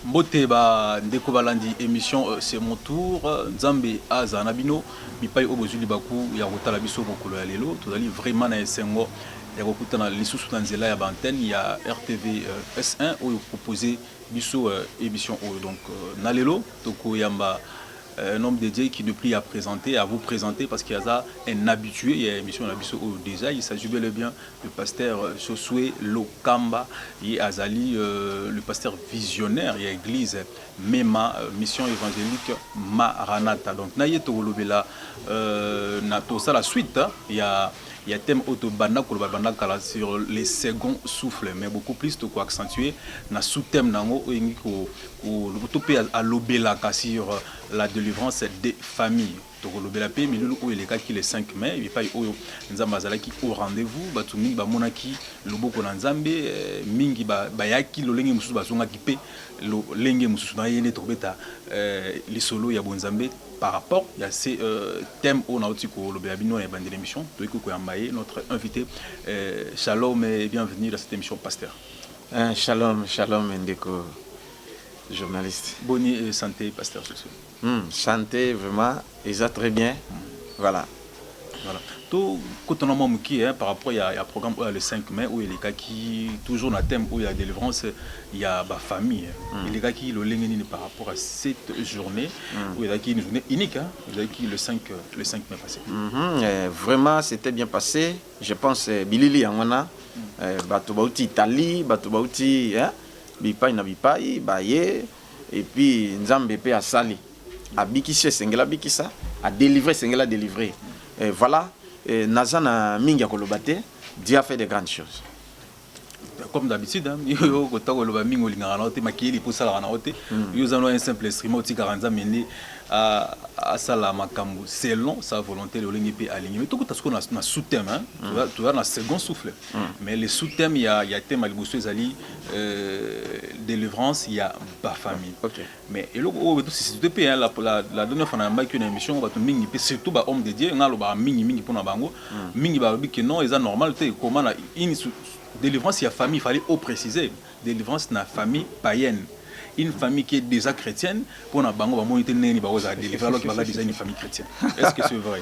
Mbote ba ndeko balandi émission c'est mon tour Nzambe azanabino bipai obozuli baku ya kotala biso mokolo ya lelo tozali vraiment na esengo ya kokutana lisusu na nzela ya bantenne ya RTV S1 oyo proposer biso émission oyo donc na lelo tokoyamba un homme dédié qui nous prie à présenter, à vous présenter parce qu'il y a un habitué, il y a une émission déjà, il s'agit bel et bien du pasteur Josué Lokamba, et Azali, le pasteur visionnaire, il y a l'église Mema, mission évangélique Maranatha. Donc, Nayeto Wolobela, ça la suite, il y a thème autobanda sur les seconds souffles mais beaucoup plus de quoi accentuer na sous-thème nango le à l'obela sur la délivrance des familles to l'obela pe milulu ko eleka ki le 5 mai et pas oyo nzamba azalaki au rendez-vous batu mingi ba monaki loboko na nzambe mingi ba yaki lolenge mususu bazonga ki pe lo lenge mususu na yene to beta les solo ya bonzambe par rapport à ces thèmes on a aussi ko lobela bino ya bande l'émission to iko ko yambaye notre invité shalom et bienvenue dans cette émission pasteur. Shalom shalom ndeko journaliste. Bonne santé pasteur Josué. Santé vraiment et ça très bien. Voilà. Voilà. Tout quand on a mon qui par rapport il y a programme le 5 mai où il y a les gars qui toujours dans thème où il y a délivrance il y a ma famille et les gars qui le lengeni par rapport à cette journée où il y a qui une journée unique vous avez qui le 5 mai passé. Vraiment c'était bien passé je pense bilili yangona bato bauti Italie bato bauti bipai na bipai baye et puis nzambe pe asali abikise sengela bikisa a délivrer sengela délivrer. Voilà, Nazana Minga Kolobate, Dieu a fait de grandes choses. Comme d'habitude, il y a un simple instrument qui a la makambo selon sa volonté le ligne peut aligner mais tout ce qu'on a sous-thème tu vois dans second souffle mais les sous-thèmes il y a thème à l'iboussou ali délivrance il y a ba famille mais et là c'est tout pays la dernière fois on a marqué une émission on va tout mingi surtout ba homme de Dieu on a le ba mingi pour na bango mingi ba que non c'est normal comment la délivrance il y a famille il fallait préciser délivrance na famille païenne. Une famille qui est déjà chrétienne, pour na bango, on était né à délivrer alors qu'il va déjà une famille chrétienne. Est-ce que c'est vrai?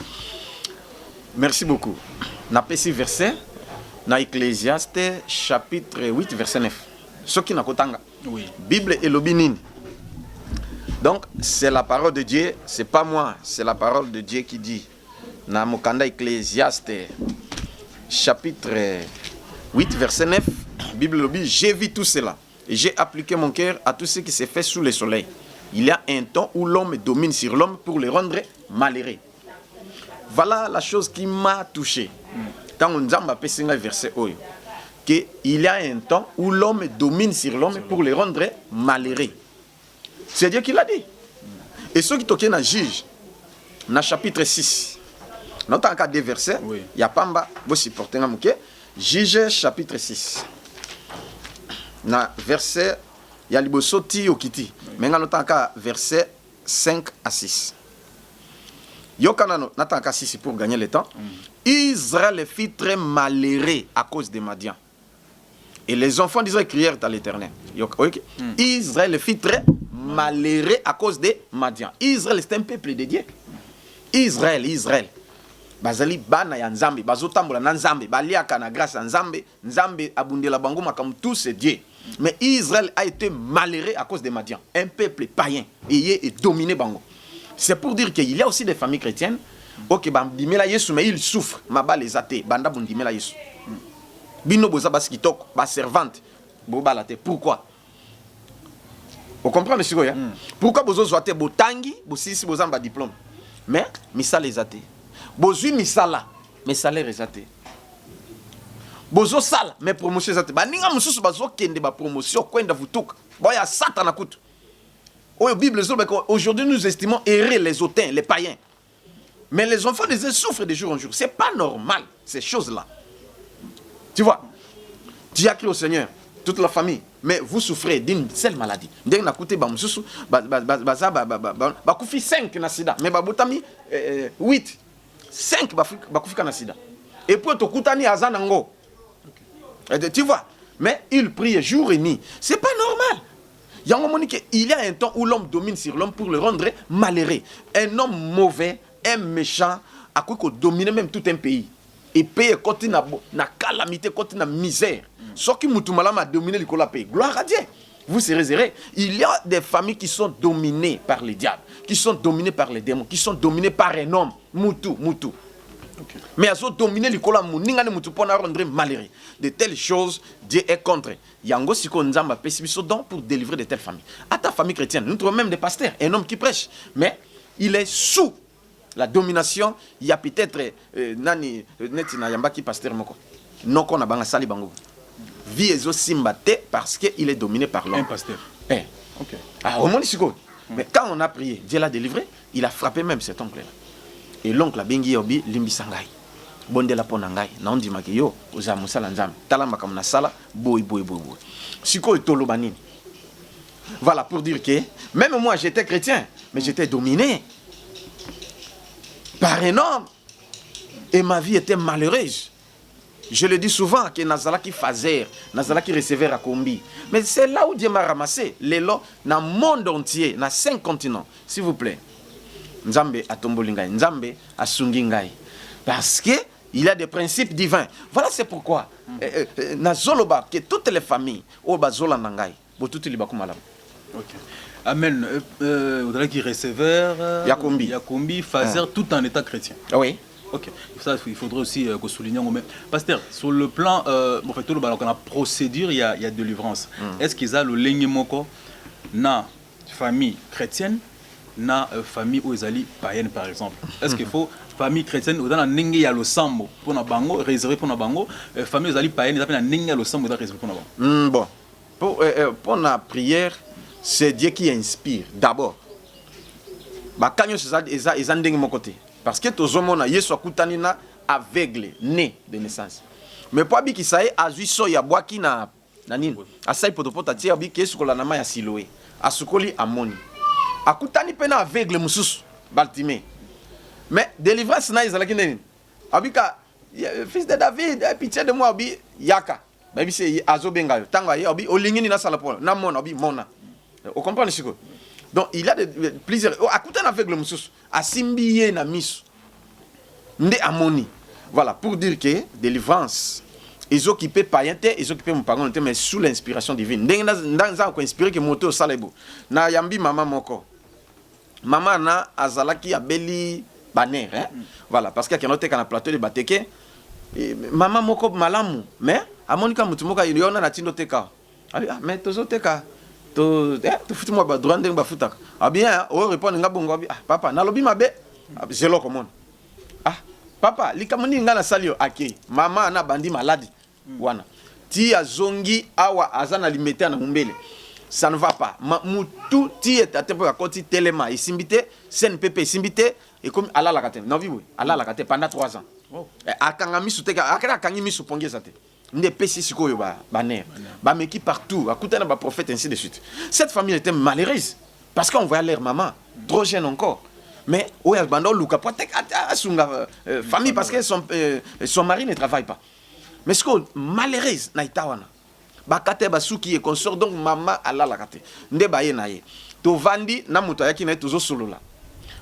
Merci beaucoup. Na pesi verset, na Ecclésiaste chapitre 8 verset 9. Ce qui n'a kotanga. Oui. Bible et l'obinine. Donc c'est la parole de Dieu, c'est pas moi, c'est la parole de Dieu qui dit. Na mokanda Ecclésiaste chapitre 8 verset 9, Bible l'obinine, j'ai vu tout cela. Et j'ai appliqué mon cœur à tout ce qui s'est fait sous le soleil. Il y a un temps où l'homme domine sur l'homme pour le rendre malheureux. Voilà la chose qui m'a touché. Quand on dit verset qu'il y a un temps où l'homme domine sur l'homme pour le rendre malheureux. C'est Dieu qui l'a dit. Et ceux qui toquent dans Juge, dans chapitre 6, dans le cas des versets, il y a pas de supporter Juge chapitre 6. Na verset ya liboso ti okiti menga notaka verset 5 à 6 yokana no nataka 6 pour gagner le temps. Israël fut très malheureux à cause de Madian et les enfants d'Israël crièrent à l'Éternel. Israël fut très malheureux à cause de Madian. Israël c'est un peuple de Dieu. Israël bazali bana ya nzambe bazotambola na nzambe baliaka na grâce ya nzambe nzambe abundela bango makam tout c'est Dieu. Mais Israël a été malheureux à cause de Madian, un peuple païen et dominé bango. C'est pour dire qu'il y a aussi des familles chrétiennes OK bandimela Yesu mais ils souffrent maba les athées banda bondimela Yesu bino boza baskitok ba servante bobala te. Pourquoi? Vous comprenez monsieur ya? Pourquoi bozo zoate botangi bosisi bozamba diplôme mais misala les athées bozui misala mais salaire les athées bozo sala mais promotion zate baninga mususu bazo kende ba promotion kwenda vutuka boya satana kutu oyo Bible zobeko aujourd'hui nous estimons errer les hautains les païens mais les enfants de Dieu souffrent de jour en jour. C'est pas normal ces choses là tu vois. Dieu a crié au Seigneur toute la famille mais vous souffrez d'une seule maladie ndenge na kuté ba mususu ba kufi 5 na sida mais ba botami 8 5 ba kufika na sida et puis to kutani azanango. Tu vois, mais il prie jour et nuit. C'est pas normal. Il y a un temps où l'homme domine sur l'homme pour le rendre malheureux. Un homme mauvais, un méchant, a quoi dominer même tout un pays. Et payer côté na calamité, côté na misère. Ce qui m'a dominé le pays. Gloire à Dieu. Vous serez errés. Il y a des familles qui sont dominées par les diables, qui sont dominées par les démons, qui sont dominées par un homme. Moutou. Okay. Mais elles ont dominé l'école pour rendre malheureux. De telles choses, Dieu est contre. Yango siko nzamba pesibiso donc pour délivrer de telles familles. À ta famille chrétienne, nous trouvons même des pasteurs, un homme qui prêche, mais il est sous la domination. Il y a peut-être nani netina yamba qui pasteur moko. Non qu'on a banga sali bango. Vie ezo simbate parce qu'il est dominé par l'homme. Un pasteur. Okay. Ah, au moins siko. Mais quand on a prié, Dieu l'a délivré, il a frappé même cet oncle-là. Et l'oncle a bengi yobi limbisangai. Bondela ponangai. Na on dit ma yo, oza musala nzam. Talamba comme na sala, boy. Siko etolo banini. Voilà pour dire que même moi j'étais chrétien, mais j'étais dominé par un homme. Et ma vie était malheureuse. Je le dis souvent que Nazala qui faisait, Nazala qui recevait à Kombi. Mais c'est là où Dieu m'a ramassé. Les lots dans le monde entier, dans 5 continents. S'il vous plaît. Nzambe a tombolingai, Nzambe a sungingai. Parce que il y a des principes divins. Voilà c'est pourquoi Nazoloba que toutes les familles au bazola nangai, botuti libakumalam. OK. Amen. Vous qui receveur Yakombi faisait tout en état chrétien. Oui. Ok, ça il faudrait aussi que souligner. Pasteur, sur le plan, en fait, on a procédure, il y a délivrance. Est-ce qu'ils ont le ligne moko na famille chrétienne, na famille où ils allaient païenne par exemple? Est-ce qu'il faut famille chrétienne ou dans la ningue ya le sambo pour na bango réservé pour na bango, famille où ils allaient païenne ils appellent la ningue ya le sambo réservé pour na bango? Bon, pour la prière, c'est Dieu qui inspire d'abord. Bah quand ils ont ningue mon côté. Parce que tous les gens sont aveugles, nés de naissance. Mais pour que ça ait agi soya boaki na nini. Asai potopota tia bi kesu kola nama ya siloé. Asukoli amoni. Akutani pena aveugle mususu baltime. Mais délivrance na izalaki nini. Abika fils de David, pitié de moi abi yaka. Baby c'est azobenga yo. Tanga yo abi olingini na sala pola. Na mona abi mona. Vous comprenez ce que? Donc il y a plusieurs. Akutana aveugle mususu. Asimbiye na misu. Nde amoni. Voilà, pour dire que délivrance, ils occupent païen, ils occupent mon parent, mais sous l'inspiration divine. Dans un inspiré que moto salebo. Na yambi maman moko. Maman na azalaki abeli banner, hein. Voilà, parce qu'il y a un autre plateau de bateke. Maman moko malamu, mais amonika mutumoka il y en a na tindo teka. Ah mais tozo teka. To futu moi ba droit ndeng ba futaka. Ah bien, on répond nga bongo abi. Ah papa, na lobi mabe. Je lo commande. Ah papa, likamoni nga na salio ake. Mama na bandi maladi. Wana. Ti azongi awa azana limete na mumbele. Ça ne va pas. Mutu ti est à tempo koti telema isimbité, CNPP isimbité et comme ala la kate. Non vibu. Ala la kate pendant 3 ans. Oh. Akanga misu teka, akana kangi misu ponge sate. N'est pas si sikoyo ba ner. Ba meki partout, akutana ba prophète ainsi de suite. Cette famille était malheureuse parce qu'on voyait leur maman trop jeune encore. Mais oya bando luka potek asunga famille parce que son mari ne travaille pas. Mais ce que malheureuse na itawana. Ba kate ba suki et consort donc maman ala la kate. Nde ba ye na ye. To vandi na muto yaki na tozo solola.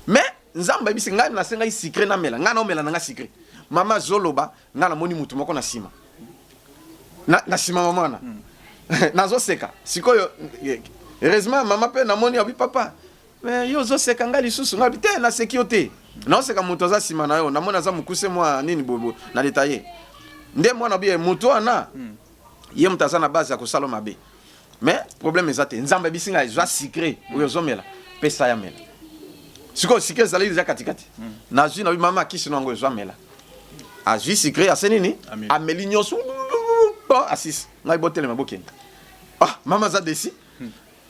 Mais nzamba bi singa na senga secret na mela. Nga na mela na secret. Mama zoloba nga na moni mutu moko na sima. Na sima maman na. Nazo seka. Sikoyo heureusement maman pe na moni abi papa. Mais yo zo seka ngali susu ngabi te na sekiote. Na seka mutu za sima na yo na mona za mukuse mwa nini bobo na détailler. Nde mwana bi mutu ana. Ye mutaza na base ya kosala mabe. Mais problème ezate nzamba bisinga ezwa secret oyo zomela pesa ya mela. Sikoyo secret zali za katikati. Na zwi na bi mama kishi nango ezwa mela. A zwi secret asenini ameli nyosu. Bon, assis, ngai botelema bokenda. Ah, mama za desi.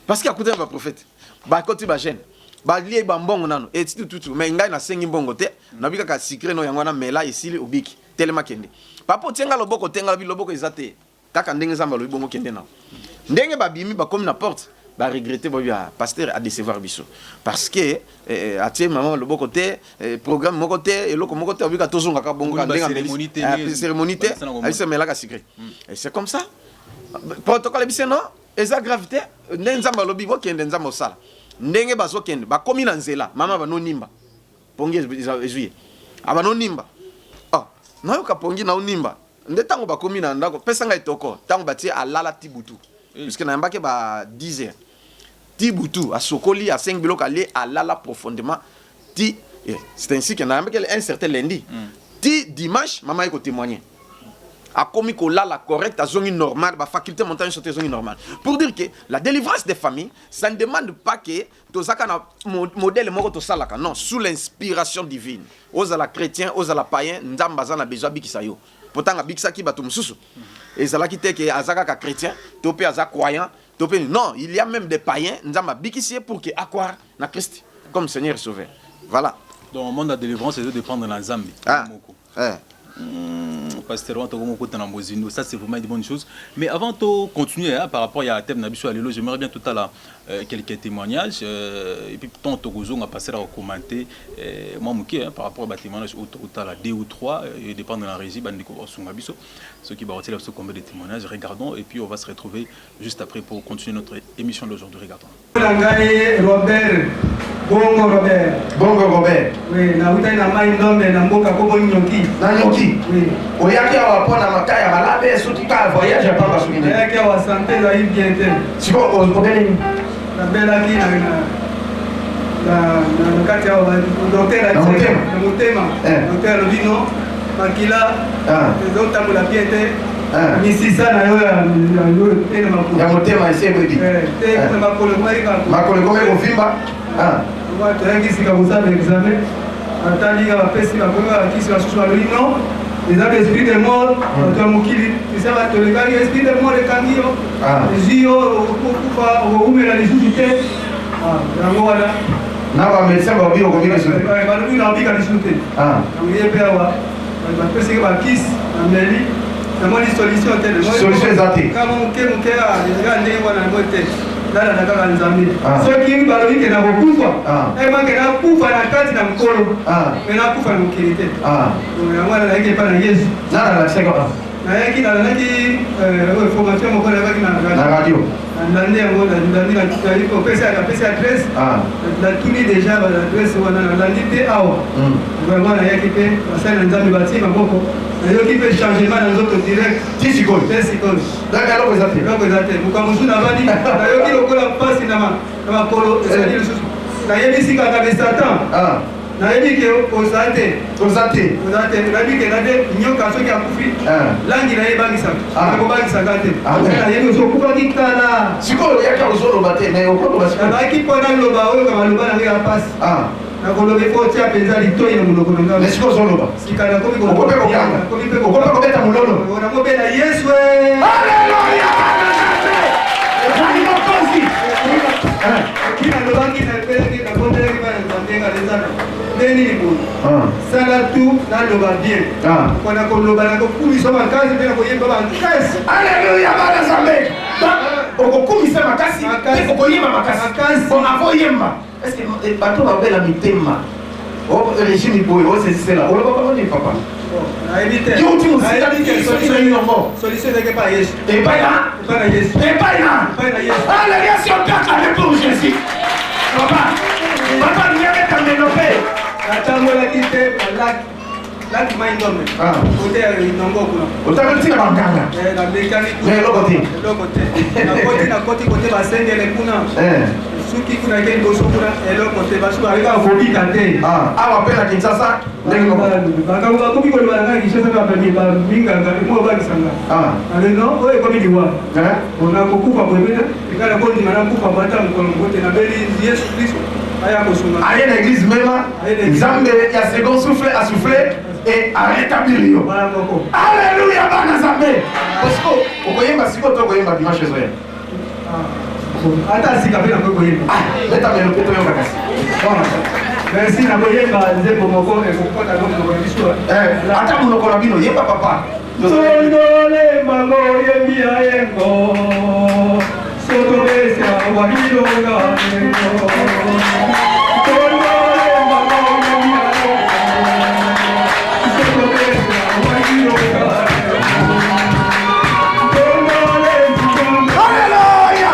Parce qu'il y a coûté un prophète. Ba koti ba jeune. Ba lié ba mbongo nano. Et tout. Mais ngai na sengi mbongo te. Na bika ka secret no yangwana mela isili obiki. Telema kende. Papa tienga loboko tenga bi loboko ezate. Kaka ndenge zamba lobi bongo kende na. Ndenge ba bimi ba comme na porte. Ba regretter ba ya pasteur a décevoir biso. Parce que atie maman loboko te programme moko te et loko moko te obika tozonga ka bongo ndenga cérémonie te. Ay se mela ka secret. Et c'est comme ça. Protocole bise non. eza gravité nde nzambe alobi bokende nzambe osala ndenge bazokende bakomi na nzela mama banonimba pongi ezwi abanonimba nayoka pongi na onimba nde ntango bakomi na ndako pesa ngai etoko ntango batie alala ti butu puisque nayambaki ba 10 heures ti butu asokoli asengi biloko alie alala profondément ti c'est ainsi que nayambaki un certain lundi ti dimanche mama ye kotémoigner akomi kolala correct azongi normal ba faculté montagne sauter zongi normal pour dire que la délivrance des familles ça ne demande pas que tozaka na modèle moko to salaka non sous l'inspiration divine ozala chrétien ozala païen nzamba za na besoin bikisa yo pourtant bikisaki bato mususu ezalaki te que azaka ka chrétien to pe azaka croyant to pe non il y a même des païens nzamba bikisi pour que croire na Christ comme Seigneur et Sauveur voilà donc le monde de la délivrance c'est de dépendre de nzambe pasteur ça c'est vraiment une bonne chose mais avant de continuer hein, par rapport à thème Nabiso Alelo j'aimerais bien tout à l'heure quelques témoignages et puis tant que on va passer à commenter moi hein, par rapport à témoignages autour à 2 ou 3 et dépend de la régie ceux qui vont retirer combien de témoignages regardons et puis on va se retrouver juste après pour continuer notre émission d'aujourd'hui regardons Bongo Robert. Bongo Robert. Oui, na uta na mai ndombe na mboka kobo nyoki. Na nyoki. Oui. Oyaki awa pona makaya malabe soki ka voyage pa ba soki. Oyaki awa santé za bien te. Siko obeleni. Na bela ki na kati awa docteur na motema. Docteur Lobino makila. Les autres la bien te. Misisa na yo ya motema esebedi. Te makolo mai ka. Makolo ko vimba. Toyaki sika kosala examen atali bapesi bakomi bakisi basusu balobi non eza ka esprit de mort bato ya mokili esa batolekaki esprit de mort ekangi yo ezwi yo okufa okoumela lisusu te yango wana na bamédecin babi okobika lisusu balobi na obika lisusu te yango ye mpe awa bapesiki bakisi na meli namoni solution te solution eza te kama moke eza ndenge wana yango te dala na kaka nzambe soki balobi ke na kokufa ebake nakufa na kati na mokolo me nakufa na mokili te yango wana nayaki epa na yesu nayaki nalandaki information moko nayaki na radio nalandi yango nalandi kopesi adresse natuni déjà baadresse wana nalandi te awa vraiment nayaki mpe basali na nzambe batie maboko nayoki mpe changement na nzoto direct te sikoyo eloko eza te mokambo mosusu nabandi nayoki lokola mpasi na makolo ezalaki lisusu nayebisi kaka de satan nayebi ke oza te nayebi ke nade nyoka soki akufi langi na ye ebangisaka akobangisaka te nayebi osokufaki kala sikoyo oyaki ozoloba te nabaki mpo naloba oyo kamaloba nange ya pasi nakoloba ifo otia mpenza litoi na monoko na ngai sikoyo ozoloba sika nakomi kobeta mololo nakobela yesu nalobaki nakomelaki bana nzambenga lezana ndenini boye sala tu naloba bien mpona koloba nakokumisa makasi mpe nakoyemba makasi alleluya bana nzambe okokumisa makasi mpe okoyemba makasi avoyemba estce bato babela mitema régime boye osesisela oloba bango nini papa nayebi te solution ezaki epai ya yesu epai na yesu la yesu okakale pour jésus papa niaketa menope natambolaki te laki mai ndombe kote ya inongo kuna otakotika banganga nabekani eloko te nakoti kote basengele kuna suki kuna ke liboso kuna eloko te basuku aleka kobika te awa mpe na kinshasa bakambo bakomi koloba nanga kinshasa baminganga mo obakisanga aleno oyo ekomi liwa nakokufa boyebena ekala kondima nakufa bata mokolo moko te nabeli yesu kristo aya kosunga aye na église mema nzambe ya second souffle asouffle et arétablir yo alleluya bana nzambe parceke okoyemba siko to okoyemba dimanche ezoya ata sika mpe nakoyemba leta melo mpe toyemba kasi merci nakoyemba nzembo moko ekokota ngo monoko ya biso ata monoko na bino yemba papa sondole mango yembi ya yengo sotobesa wahilonga yengo Alleluia!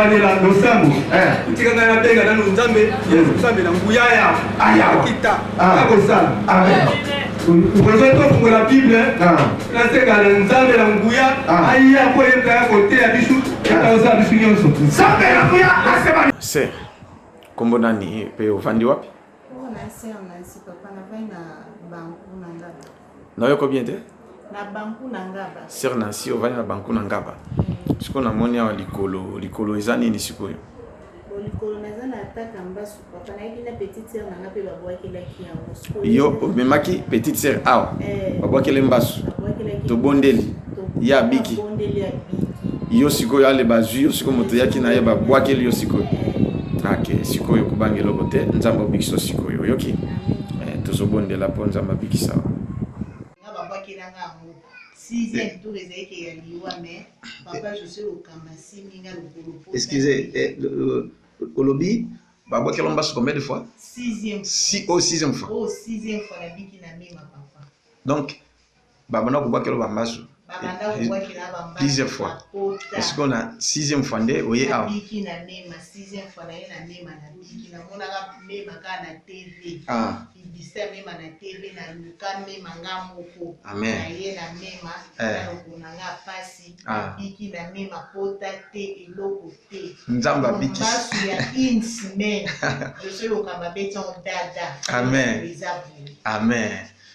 balela losambo tikanga na benga na nzambe yesu nzambe na nguya ya aya kita akosala amen ukozo to fungola bible na seka na nzambe na nguya aya ko yenda ya kote ya bisu eta osa bisu nyonso nzambe na nguya asema c'est kombo nani pe ovandi wapi na ser na si papa na vai na banku na ngaba na yo ko bien te na banku na ngaba ser na si ovandi na banku na ngaba siko na moni ya likolo ezani ni sikoyo likolo na zana ataka mbasu papa na yiki na petite sœur na ngape babwakela ki yango yo memaki petite sœur awa babwakela mbasu to bondeli ya biki yo sikoyo ale bazwi yo siko moto yaki na ye babwakela yo sikoyo ake sikoyo kubangela lokote nzamba bikiso sikoyo yoki tozobondela po nzamba bikisa ngaba bakela ngango 6e tour ezaki ya liwa mais papa je suis au kamasi minga lokolo. Excusez, Olobi, Babo Kelombasu combien de fois? 6e. Au 6e fois. Au 6e fois la biki na mema papa. Donc, Babana Kuba Kelombasu. Plusieurs fois. Est-ce qu'on a 6e fois de oye a? Biki na mema 6e fois na mema na biki na mona ga mema ka na TV. Ibisa mema na TV na luka mema ngamoko. Amen. Na ye na mema na lokona nga pasi. Biki na mema pota te eloko te. Nzamba biki. Basu ya une semaine. Je suis au Kamabéton dada. Amen. Amen.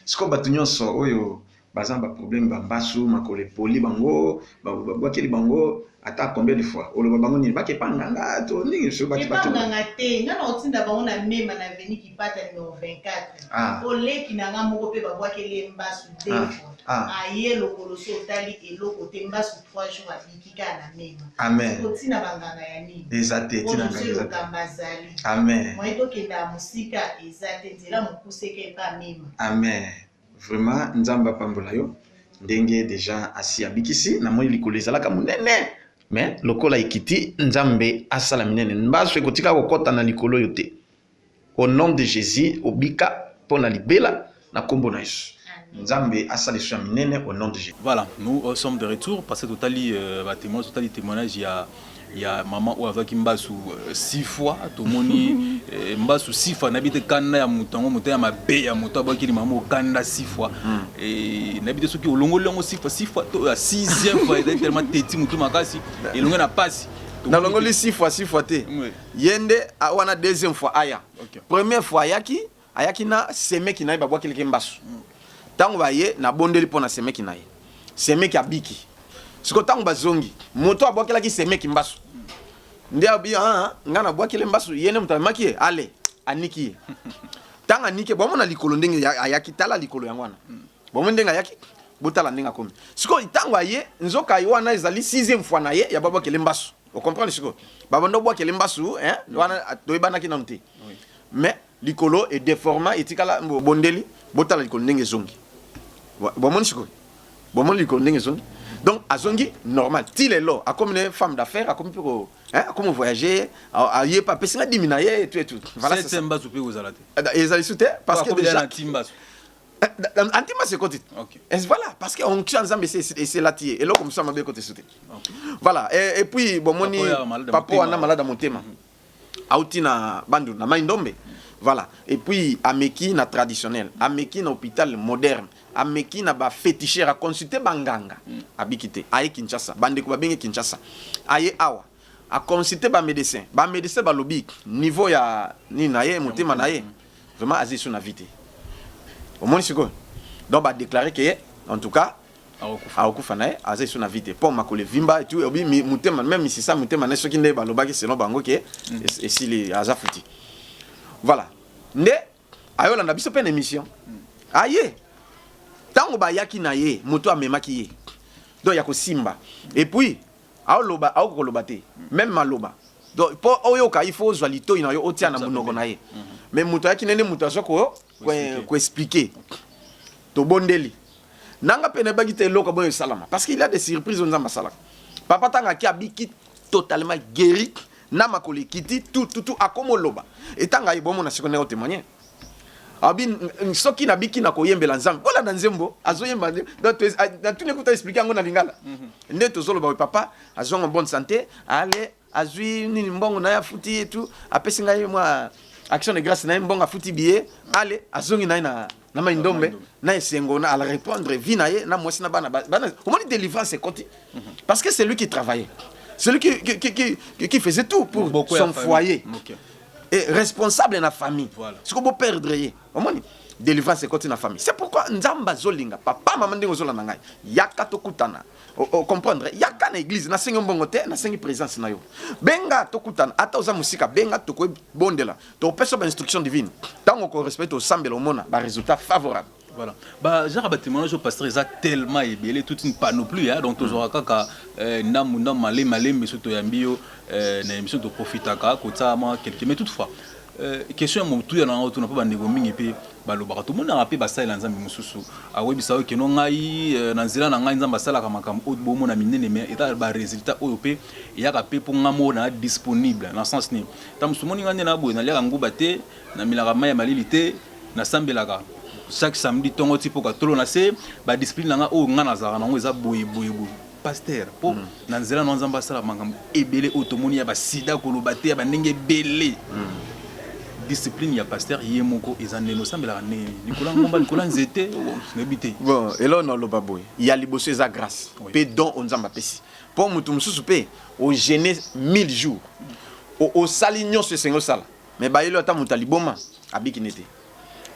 Ce qu'on batunyo so oyo bazamba problème bambasu makole poli bango babwakeli bango ata combien de fois oloba bango ni bakepanganga to ni so bakipata nganga te ngana otinda bango na mema na veni kipata numéro 24 oleki na nga moko pe babwakeli mbasu 2 fois aye lokoloso otali eloko te mbasu 3 jours abikika na mema amen otina banganga ya nini ezate tina ngambazali amen moi tokenda musika ezate nzela mokuseke pa mema amen. Vraiment, Nzamba Pambola yo ndenge déjà asi abikisi na moi likolo ezalaka munene mais lokola ikiti Nzambe asala minene mbaso ekotika kokota na likolo yo te au nom de Jésus obika pona libela na kombo na Yesu Nzambe asala so minene au nom de Jésus. Voilà, nous sommes de retour parce que totali témoignage il y a maman ou avec mbasu 6 fois tout moni mbasu 6 fois n'habite kana ya mutango muta ya mabe ya muta bakili maman kana 6 fois et n'habite ceux qui olongo longo 6 fois to 6e fois tellement teti mutu makasi et longo na passe na longo li 6 fois te yende wana 2e fois aya première fois ayaki na semeki na ba bwakili mbasu tango baye na bondeli pona semeki na ye semeki abiki siko tango bazongi moto abwakela ki semeki mbasu ndia abi ngana bwakele mbasu yene mutamaki ale aniki tanga nike bomo na likolo ndenge ayaki tala likolo yangwana bomo ndenge ayaki botala ndenge akomi siko tango aye nzoka ywana ezali 6e fois na ye ya babwakele mbasu vous comprenez siko baba ndo bwakele mbasu wana doibana ki namte mais likolo est déformant etikala bondeli botala likolo ndenge zongi bomo siko bomo likolo ndenge zongi. Donc, azongi normal. Til est là. Comme une femme d'affaires, comme pour comme voyager, il y a pas personne diminuer et tout. Voilà. C'est un bas ou vous allez. Ils allaient sauter parce que déjà. Antimba, c'est côté. Voilà, parce qu'on change ensemble c'est la tier. Et là comme ça, on va bien côté sauter. Voilà. Et puis bon, moni papa on a malade à mon thème. Autina bandu na maindombe. Voilà. Et puis ameki na traditionnel, ameki na hôpital moderne. Ameki na ba féticheur a consulter banganga abikite aye Kinshasa bande ko babenge Kinshasa aye awa a consulter ba médecin ba lobby niveau ya ni na ye motema na ye vraiment azi sur na vite au moins siko donc ba déclarer que en tout cas akufa na ye azi sur na vite pour makole vimba et tout obi motema même si ça motema na soki nde ba lobaki selon bango ke et si les azafuti voilà nde ayo na biso pe na émission aye tango ba yaki na ye moto amemaki ye donc ya ko simba et puis aoloba akoloba te même maloba donc po oyo ka il faut zalito ina yo otia na munoko na ye mais moto yaki nene moto azoko ko expliquer to bondeli nanga pene bagite loko boyo salama parce qu'il y a des surprises on zamba sala papa tanga ki abiki totalement guéri na makoli kiti tout akomoloba et tanga ibomo na sikone o témoigner abi soki na biki na koyembela nzambe bola na nzembo azoyemba na tune kuta expliquer ngo na lingala nde tozolo ba papa azonga bonne santé ale azui nini mbongo na ya futi et tout apesi ngai moi action de grâce na mbongo futi billet allez azongi na maindombe na esengo na ala répondre vie na ye na mwasi na bana au moins délivrance c'est côté parce que c'est lui qui travaillait, celui qui faisait tout pour son foyer et responsable de la famille. Ce qu'on peut perdre au moins délivrance c'est côté na famille. C'est pourquoi nzamba zolinga papa maman ndingo zolana ngai yaka tokutana comprendre yaka na église na sengi mbongo te na sengi présence na yo benga tokutana ata oza musika benga toko bondela to pesa ba instruction divine tango ko respecte au sambelo omona ba résultat favorable. Voilà. Bah, j'ai rabattu mon âge pasteur, ils ont tellement ébélé toute une panoplie, hein. Donc toujours kaka namu malé mais surtout yambio na émission de profitaka kota ma quelques mais toutefois question mon tout yana on n'a pas bandego mingi pe balo barato mon na rapé basa elanza mususu awebi sawo ke no ngai na nzela na ngai nzamba sala kama kam o bo mona minene mais eta ba résultat oyo pe ya rapé pour ngamo na disponible dans sens ni tam sumoni ngane na bo na lia nguba te na milaka maya malilité na sambelaka chaque samedi tongo tipo ka tolo na se ba discipline nga o ngana za na ngo eza boye pasteur po na nzela na nzamba sala mangam ebele otomoni ya ba sida ko lo baté ba ndenge belé discipline ya pasteur yemoko ezaneno sambela ne Nicolas Ngomba Nicolas Nzete nebité bon et là on lo baboy il y a liboso za grâce pe don on nzamba pesi pour mutu mususu pe au gêner 1000 jours au salignon ce sengo sala mais ba yelo ta mutaliboma abikinete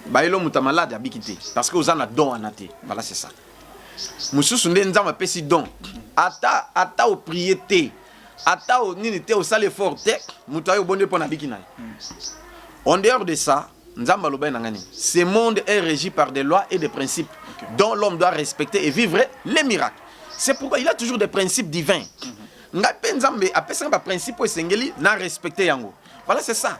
ba yelo muta malade abikité parce que ozana don anate voilà c'est ça mususu nde nzamba pesi don ata au prier te ata au nini te au sale fort te mutayo bonde pona bikina. En dehors de ça, ce monde est régi par des lois et des principes dont l'homme doit respecter et vivre les miracles. C'est pourquoi il a toujours des principes divins. Voilà, c'est ça.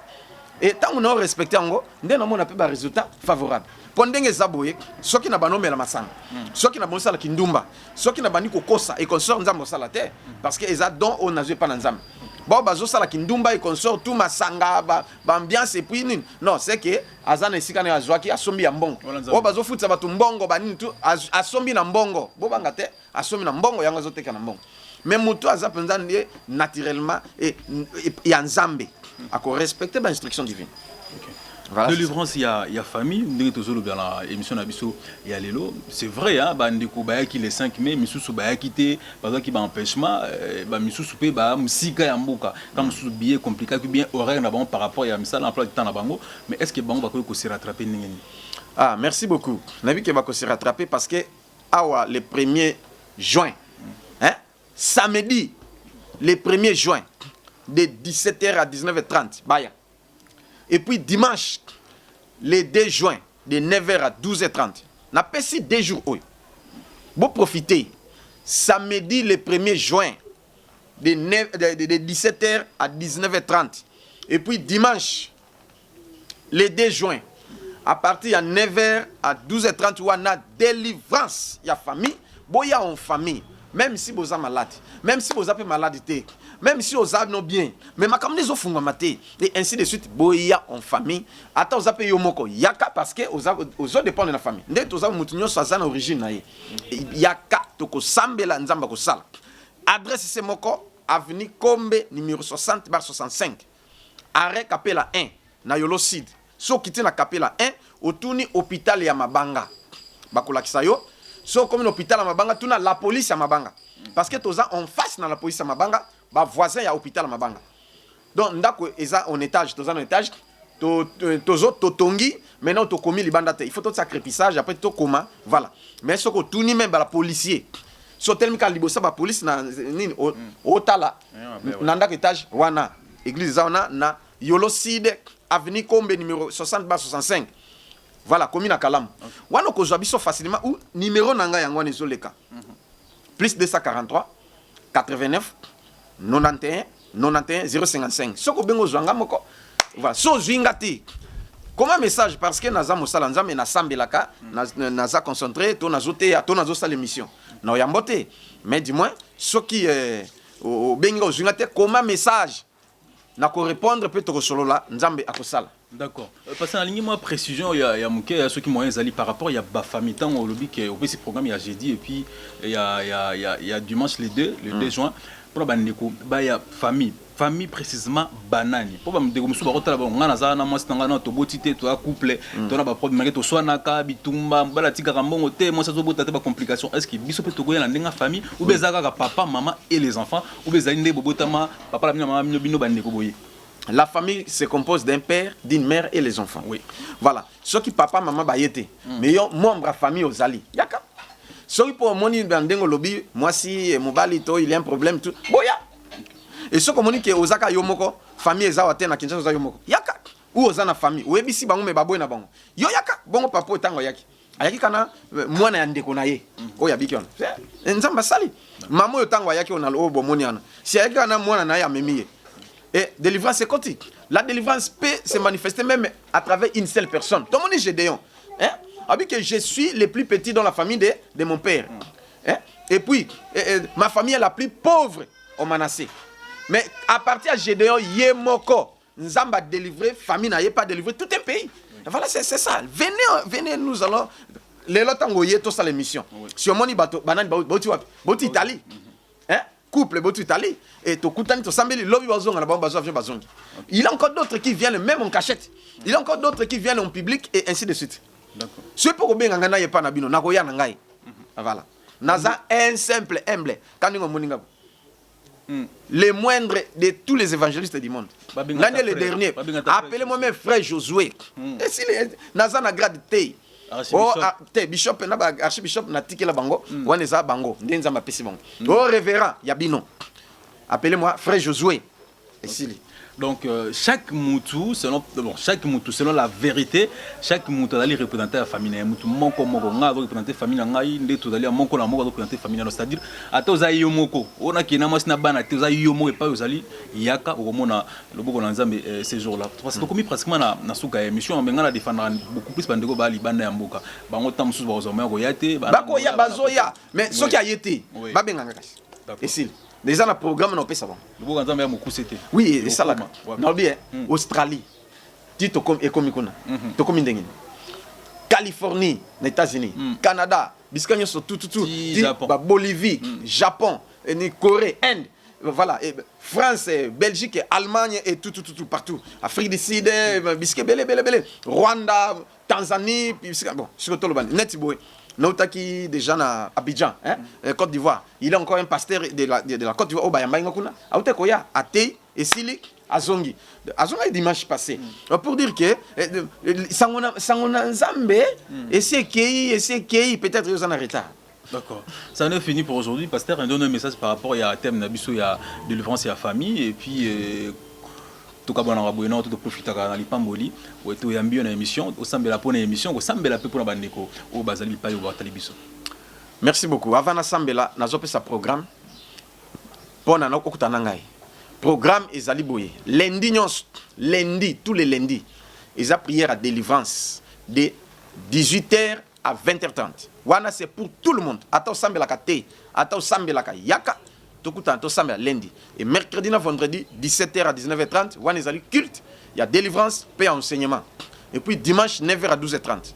Et tant qu'on a respecté, on a un résultat favorable. Pendant que Zaboye, ceux qui n'ont pas nommé la massang, ceux qui n'ont pas nommé la kindumba, ceux qui n'ont pas nommé la kosa et qu'on sort la terre, parce qu'ils ont don on n'a pas l'ensemble. Bon, bazo sala kindumba et qu'on sort tout masanga, ambiance et puis non, c'est que azana isikane azwaki asombi ya mbongo. Bon, bazo futa batu mbongo banini tout asombi na mbongo. Bo bangate asombi na mbongo yanga zoteka na mbongo. Mais mutu azapenza ndiye naturellement et nzambe ako respecter ba instruction divine. Voilà, délivrance, il y a famille, nous avons dans l'émission Nabiso et Alelo. C'est vrai, hein, bandeko baya qui les 5 mai, misusu baya quitté, parce qu'il y a empêchement, misusu pe ba musika ya mboka. Quand misusu billet compliqué, bien horaire na par rapport à ça, l'emploi du temps na bango, mais est-ce que bango va se rattraper n'ingeni? Ah, merci beaucoup. Nabi que va se rattraper parce que awa le 1er juin, hein, samedi le 1er juin de 17h à 19h30, baya. Et puis dimanche, le 2 juin, de 9h à 12h30. N'a pas si 2 jours. Vous profitez. Samedi, le 1er juin, de 17h à 19h30. Et puis dimanche, le 2 juin, à partir de 9h à 12h30, où on a délivrance. Il y a famille. Bon, il y a en famille. Même si vous êtes malade, même si vous avez maladie, même si vous avez bien, mais ma comme les offres maté et ainsi de suite, boya en famille, attends vous avez yomoko yaka parce que vous autres dépend de la famille. Dès que vous avez mutunyo sazana origine naie, yaka toko sambela nzamba ko sala. Adresse c'est moko avenue Kombe numéro 60/65. Arrêt Capella 1 na Yolocide. So kiti na Capella 1 otuni hôpital ya Mabanga. Bakolakisa yo. So comme l'hôpital à Mabanga, tu as la police à Mabanga. Parce que tu as en face dans la police à Mabanga, bah voisin à l'hôpital à Mabanga. Donc ndako eza en étage, tu as en étage, tu tongi, maintenant tu commis les bandates. Il faut tout sacrifice, après tu coma, voilà. Mais ce que tu ni même la policier. So tellement que libosa ba police na ni otala. Nandako étage wana église zaona na Yolocide avenue Kombe numéro 60/65. Voilà, commune à Kalam. Wano ko zoabiso facilement ou numéro nanga yango nezo leka. Plus 243 89 91 91 055. Soko bengo zwanga moko. Voilà, so zwingati. Comment message parce que naza mosala nzambe na sambelaka, naza concentré, to nazote, to nazosa l'émission. Na yambote. Mais dis-moi, ceux qui au bengo zwingati comment message na ko répondre peut to solo la nzambe akosala. D'accord. Parce que en ligne, moi, précision, il y a ceux qui m'ont allé par rapport, il y a ma famille, tant au lobby, au petit programme, il y a jeudi, et puis il y a dimanche le 2 juin. Pour la il y a famille précisément banani. Pour me dire, je suis là-bas, on a un moi, c'est un tobotité, tu as couple, tu as un problème, tu as un naka, bitumba, balatika, ramon, oté, moi, ça doit être des complications. Est-ce que biso peut te goyer la famille, ou bien papa, maman et les enfants, ou bien zalinde, bobotama, papa, la maman, bino, bandeko boye. La famille se compose d'un père, d'une mère et les enfants. Oui. Voilà. Ce qui papa, maman, bayete. Mais yo, membre de famille aux ali. Yaka. Ce qui pour moni bandengo lobby, moi si mobalito, il y a un problème tout. Boya. Et ce que moni que ozaka yomoko, famille ezawate na kinshasa oza yomoko. Yaka. Ou ozana famille. Ou ebisi bango me baboy na bango. Yo yaka. Bongo papo tango yaki. Ayaki kana mwana ya ndeko na ye. Oya biki on. Nzamba sali. Maman yo tango yaki on a lo bomoni ana. Si ayaki kana mwana na ya memiye. Et délivrance c'est côté. La délivrance peut se manifester même à travers une seule personne. Tout le monde est Gédéon. Hein? Que je suis le plus petit dans la famille de mon père. Hein? Et puis, ma famille est la plus pauvre au Manassé. Mais à partir de Gédéon, Yemoko, Nzamba délivré, famille n'a pas délivré tout un pays. Voilà, c'est ça. Venez, nous allons. Les lots tangoyé, tout ça l'émission. Si on moni bateau, banane, bateau Italie. Hein? Couple botu Italie et to kutani to sambeli lobby bazonga na bazongi. Il y a encore d'autres qui viennent même en cachette. Il y a encore d'autres qui viennent en public et ainsi de suite. D'accord. Ce pour bien ngana ye pa na bino nakoya na ngai. Voilà. Naza un simple humble kaningo moninga. Les moindres de tous les évangélistes du monde. L'année le dernier, appelez-moi même frère Josué. Et si naza na grade T. Oh, bishop na archbishop na tikela bango, waneza bango, ndenza mapesi bango. Oh révérend Yabino. Appelez-moi frère Josué. Et si donc chaque moutou selon la vérité, chaque moutou allait représenter la famille. Moutou moko nga représenter famille ngai, ndeto dali moko na moko représenter famille, c'est-à-dire ata ozayi yomoko. On a ki na masina bana te ozayi yomo et pas ozali yaka okomona loboko na nzambe ces jours-là. Parce que comme pratiquement na suka émission benga na défendre beaucoup plus bandeko bali banda ya mboka. Bango tamusu bazomaya ko yate, bako ya bazoya, mais ce qui a été, ba benga kasi. Et si déjà le programme n'a pas ça. Oui, c'est ça là. Non bien, Australie, Tito comme économicona, to comme indengine. Californie, les États-Unis, Canada, biscanyo sur tout, Bolivie, Japon, Corée, Inde, voilà, France, Belgique, Allemagne et tout partout. Afrique du Sud, bisque belé, Rwanda, Tanzanie, bon, sur tout le band. Netiboué. Notaki déjà na Abidjan, hein, Côte d'Ivoire. Il est encore un pasteur de la Côte d'Ivoire au Bayamba Ngakuna. Aoute koya Ate et Sili Azongi. Azongi dimanche passé. Pour dire que sangona nzambe et c'est qui peut-être ils en retard. D'accord. Ça en est fini pour aujourd'hui. Pasteur, on donne un message par rapport à thème Nabiso, il y a délivrance et la famille et puis tout cas, on a besoin de profiter de la Pamboli, ou de la émission, au sein de la émission, au sein de la pour la bandeko, au Bazali Payo, au Talibiso. Merci beaucoup. Avant d'Assambela, nous avons fait ce programme pour nous okutanangai. Programme Ezali Boye. Lundi, tous les lundis, ils ont prière à délivrance de 18h à 20h30. Wana c'est pour tout le monde. Attends Sambela Kate, attends Sambela Yaka. Lundi et mercredi et vendredi 17h à 19h30 on est culte, il y a délivrance, paix et enseignement et puis dimanche 9h à 12h30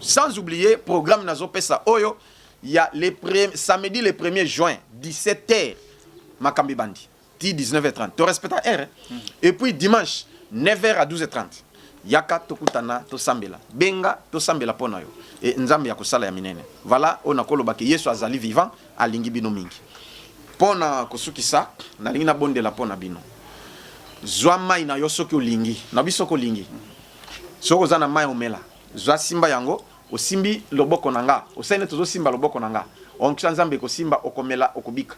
sans oublier programme Nazo Pesa Oyo, il y a samedi le 1er juin 17h Makambi Bandi 19h30 tu respectes R et puis dimanche 9h à 12h30 Yaka tokutana to sambela benga to sambela pona yo et nzambe ya kosala ya minene voilà on a kolobaki Yesu azali vivant alingi bino mingi. Pona kosukisa na lingi na bonde la pona bino zwa mai na yo soki olingi na biso ko lingi soko za na mai omela zwa simba yango osimbi loboko nanga osene tozo simba loboko nanga onkisa nzambe ko simba okomela okobika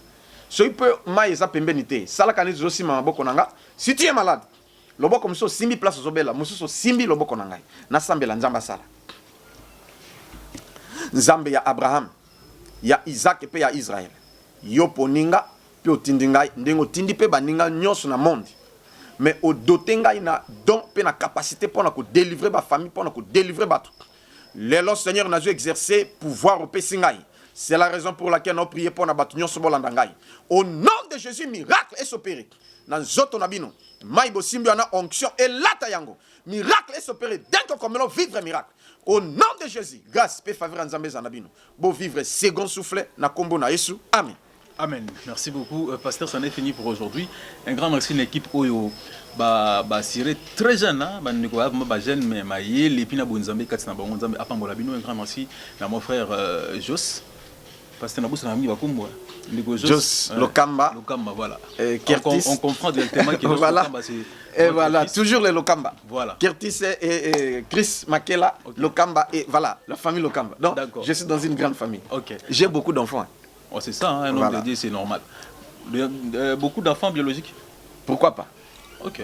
so ipe mai eza pembeni te sala kanisi tozo simba maboko nanga si tu es malade loboko muso simbi place ozobela muso simbi loboko nanga na sambela nzamba sala nzambe ya Abraham ya Isaac pe ya Israël yo poninga pe otindinga ndengo tindi pe baninga nyonso na monde mais o dotenga ina don pe na capacité pour na ko délivrer ba famille pour na ko délivrer bato lelo Seigneur na zo exercer pouvoir au pesingai C'est la raison pour laquelle nous prions pour Nabatunion Sobolandangai. Au nom de Jésus, miracle est opéré. Dans Zoto Nabino, Maïbo Simbiana onction et lata yango. Miracle est opéré. Dès qu'on commence vivre miracle. Au nom de Jésus, grâce, paix, faveur en Zambé Zanabino. Beau vivre second souffle, na kombo na Yesu. Amen. Amen. Merci beaucoup. Pasteur, ça en est fini pour aujourd'hui. Un grand merci à l'équipe Oyo. C'est très jeune, jeune, mais un grand merci à mon frère Jos. Pasteur Nabou, c'est un ami Jos Lokamba. Voilà. On comprend directement que voilà. Lokamba, c'est. Et voilà, toujours les Lokamba. Voilà. Curtis et Chris Makela, okay. Lokamba, et voilà, la famille Lokamba. Donc, je suis dans une grande famille. Okay. J'ai beaucoup d'enfants. Oh, c'est ça, hein, un homme de Dieu, c'est normal. Beaucoup d'enfants biologiques? Pourquoi pas? Ok,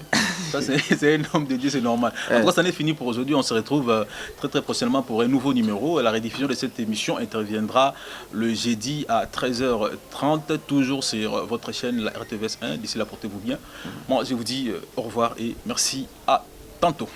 ça c'est un homme de Dieu, c'est normal. En tout cas, ça n'est fini pour aujourd'hui. On se retrouve très prochainement pour un nouveau numéro. La rediffusion de cette émission interviendra le jeudi à 13h30, toujours sur votre chaîne, la RTVS 1. D'ici là, portez-vous bien. Moi, je vous dis au revoir et merci, à tantôt.